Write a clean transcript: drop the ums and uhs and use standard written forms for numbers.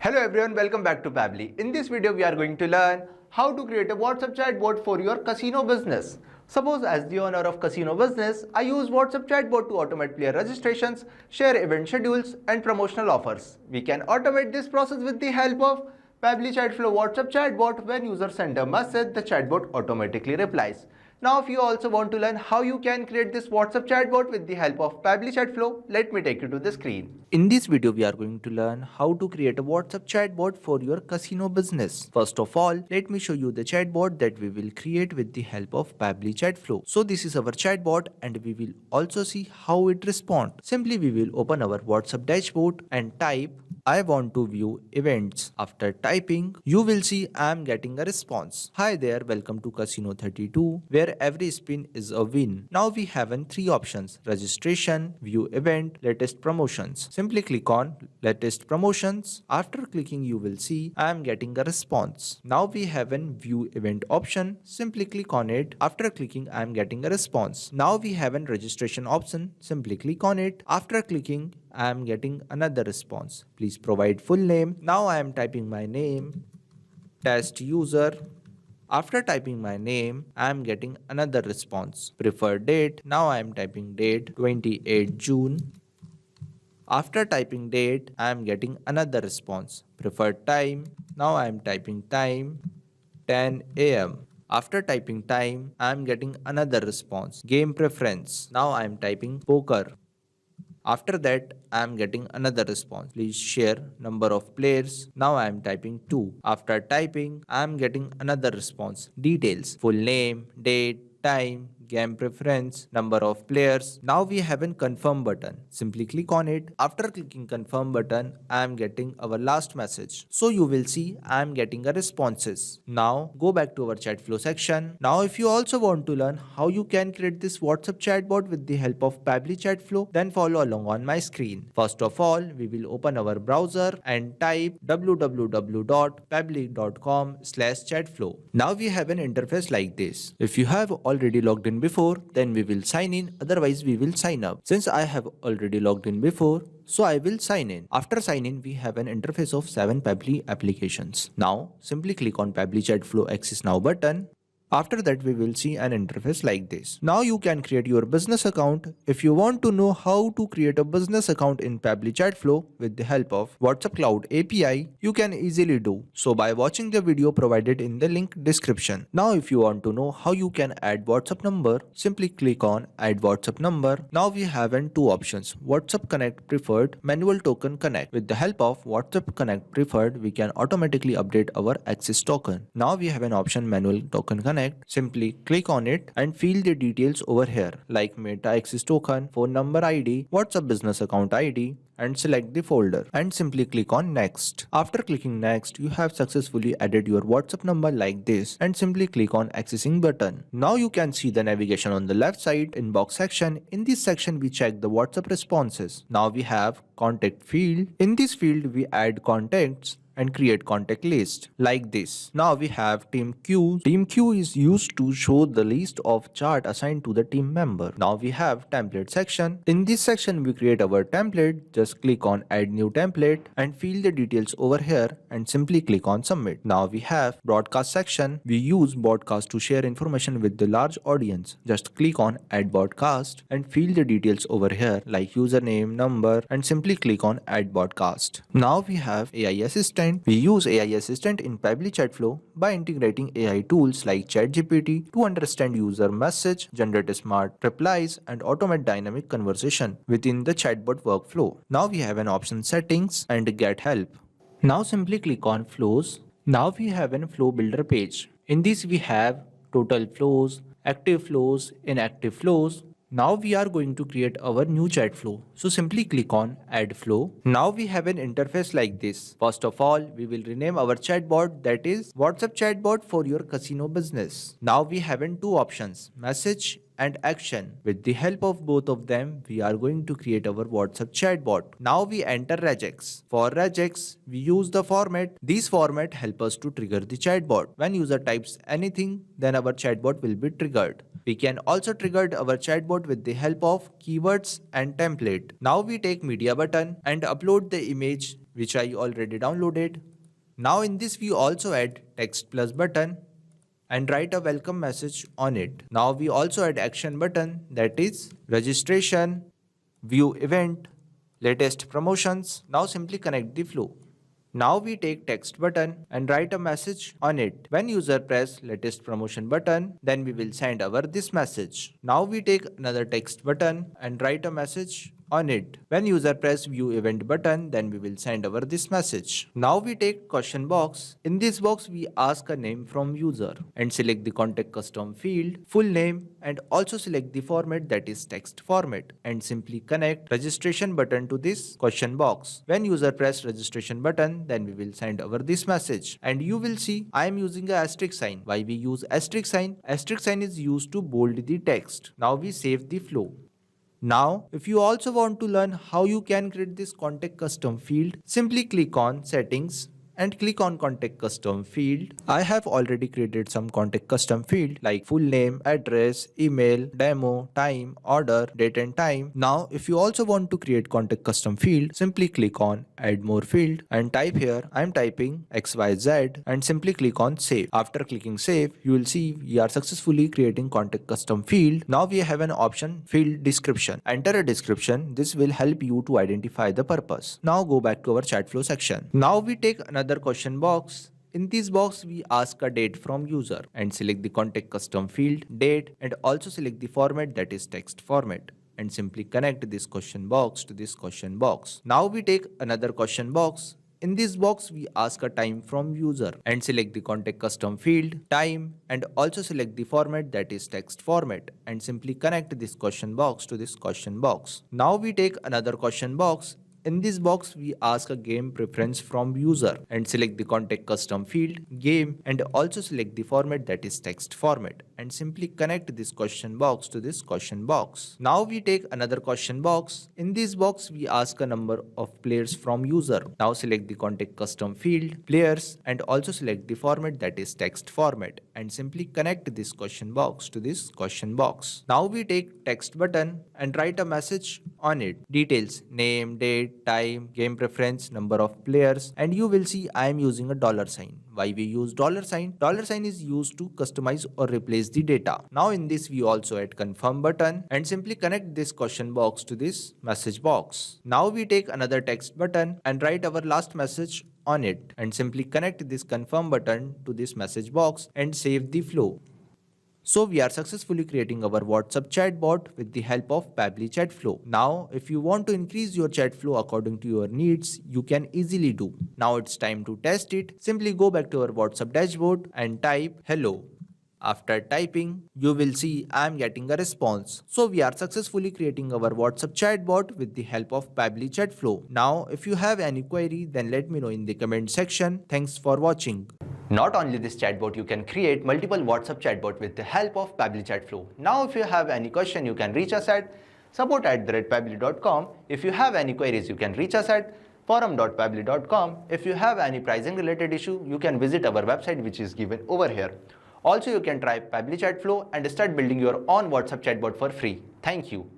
Hello everyone, welcome back to Pabbly. In this video, we are going to learn how to create a WhatsApp chatbot for your casino business. Suppose as the owner of casino business, I use WhatsApp chatbot to automate player registrations, share event schedules and promotional offers. We can automate this process with the help of Pabbly Chatflow WhatsApp chatbot. When users send a message, the chatbot automatically replies. Now if you also want to learn how you can create this WhatsApp chatbot with the help of Pabbly Chatflow, let me take you to the screen. In this video, we are going to learn how to create a WhatsApp chatbot for your casino business. First of all, let me show you the chatbot that we will create with the help of Pabbly Chatflow. So this is our chatbot and we will also see how it responds. Simply we will open our WhatsApp dashboard and type I want to view events. After typing, you will see I am getting a response. Hi there, welcome to Casino 32, where every spin is a win. Now we have three options: registration, view event, latest promotions. Simply click on latest promotions. After clicking, you will see I am getting a response. Now we have a view event option. Simply click on it. After clicking, I am getting a response. Now we have a registration option. Simply click on it. After clicking, I am getting another response. Please provide full name. Now I am typing my name, test user. After typing my name, I am getting another response. Preferred date. Now I am typing date 28 June. After typing date, I am getting another response. Preferred time. Now I am typing time 10 a.m. After typing time, I am getting another response. Game preference. Now I am typing poker. After that, I am getting another response. Please share number of players. Now I am typing 2. After typing, I am getting another response. Details. Full name, date, time, game preference, number of players. Now we have a confirm button. Simply click on it. After clicking confirm button, I am getting our last message. So you will see I am getting a responses. Now go back to our chat flow section. Now if you also want to learn how you can create this WhatsApp chatbot with the help of Pabbly Chatflow, then follow along on my screen. First of all, we will open our browser and type www.pabbly.com/chatflow. Now we have an interface like this. If you have already logged in before, then we will sign in, otherwise we will sign up. Since I have already logged in before, so I will sign in. After sign in, we have an interface of 7 Pabbly applications. Now simply click on Pabbly Chatflow Access Now button. After that, we will see an interface like this. Now you can create your business account. If you want to know how to create a business account in Pabbly Chatflow with the help of WhatsApp Cloud API, you can easily do so by watching the video provided in the link description. Now if you want to know how you can add WhatsApp number, simply click on Add WhatsApp number. Now we have two options: WhatsApp Connect Preferred, Manual Token Connect. With the help of WhatsApp Connect Preferred, we can automatically update our access token. Now we have an option Manual Token Connect. Simply click on it and fill the details over here like Meta Access Token, phone number ID, WhatsApp Business Account ID, and select the folder and simply click on next. After clicking next, you have successfully added your WhatsApp number like this and simply click on accessing button. Now you can see the navigation on the left side inbox section. In this section we check the WhatsApp responses. Now we have contact field. In this field we add contacts and create contact list like this. Now we have team queue. Team queue is used to show the list of chart assigned to the team member. Now we have template section. In this section we create our template. Just click on add new template and fill the details over here and simply click on submit. Now we have broadcast section. We use broadcast to share information with the large audience. Just click on add broadcast and fill the details over here like username, number, and simply click on add broadcast. Now we have AI assistant. We use AI Assistant in Pabbly Chatflow by integrating AI tools like ChatGPT to understand user message, generate smart replies, and automate dynamic conversation within the chatbot workflow. Now we have an option settings and get help. Now simply click on flows. Now we have a flow builder page. In this we have total flows, active flows, inactive flows. Now we are going to create our new chat flow. So simply click on add flow. Now we have an interface like this. First of all, we will rename our chatbot, that is WhatsApp chatbot for your casino business. Now we have two options: message and action. With the help of both of them, we are going to create our WhatsApp chatbot. Now we enter regex. For regex, we use the format. These format help us to trigger the chatbot. When user types anything, then our chatbot will be triggered. We can also trigger our chatbot with the help of keywords and template. Now we take media button and upload the image which I already downloaded. Now in this we also add text plus button and write a welcome message on it. Now we also add action button, that is registration, view event, latest promotions. Now simply connect the flow. Now we take text button and write a message on it. When user press latest promotion button, then we will send over this message. Now we take another text button and write a message on it. When user press view event button, then we will send over this message. Now we take question box. In this box we ask a name from user and select the contact custom field, full name, and also select the format, that is text format, and simply connect registration button to this question box. When user press registration button, then we will send over this message, and you will see I am using a asterisk sign. Why we use asterisk sign? Asterisk sign is used to bold the text. Now we save the flow. Now, if you also want to learn how you can create this contact custom field, simply click on settings and click on contact custom field. I have already created some contact custom field like full name, address, email, demo, time, order, date and time. Now if you also want to create contact custom field, simply click on add more field and type here I am typing XYZ and simply click on save. After clicking save, you will see we are successfully creating contact custom field. Now we have an option field description. Enter a description. This will help you to identify the purpose. Now go back to our chat flow section. Now we take another question box. In this box, we ask a date from user and select the contact custom field, date, and also select the format, that is text format, and simply connect this question box to this question box. Now we take another question box. In this box, we ask a time from user and select the contact custom field, time, and also select the format, that is text format, and simply connect this question box to this question box. Now we take another question box. In this box, we ask a game preference from user and select the contact custom field, game, and also select the format, that is text format, and simply connect this question box to this question box. Now we take another question box. In this box, we ask a number of players from user. Now select the contact custom field, players, and also select the format, that is text format, and simply connect this question box to this question box. Now we take text button and write a message on it. Details, name, date, time, game preference, number of players, and you will see I am using a dollar sign. Why we use dollar sign? Dollar sign is used to customize or replace the data. Now in this we also add confirm button and simply connect this question box to this message box. Now we take another text button and write our last message on it and simply connect this confirm button to this message box and save the flow. So we are successfully creating our WhatsApp chatbot with the help of Pabbly Chat Flow. Now, if you want to increase your chat flow according to your needs, you can easily do. Now it's time to test it. Simply go back to our WhatsApp dashboard and type hello. After typing, you will see I am getting a response. So we are successfully creating our WhatsApp chatbot with the help of Pabbly Chat Flow. Now, if you have any query, then let me know in the comment section. Thanks for watching. Not only this chatbot, you can create multiple WhatsApp chatbot with the help of Pabbly Chat Flow. Now, if you have any question, you can reach us at support@pabbly.com. If you have any queries, you can reach us at forum.pabbly.com. If you have any pricing related issue, you can visit our website, which is given over here. Also, you can try Pabbly Chat Flow and start building your own WhatsApp chatbot for free. Thank you.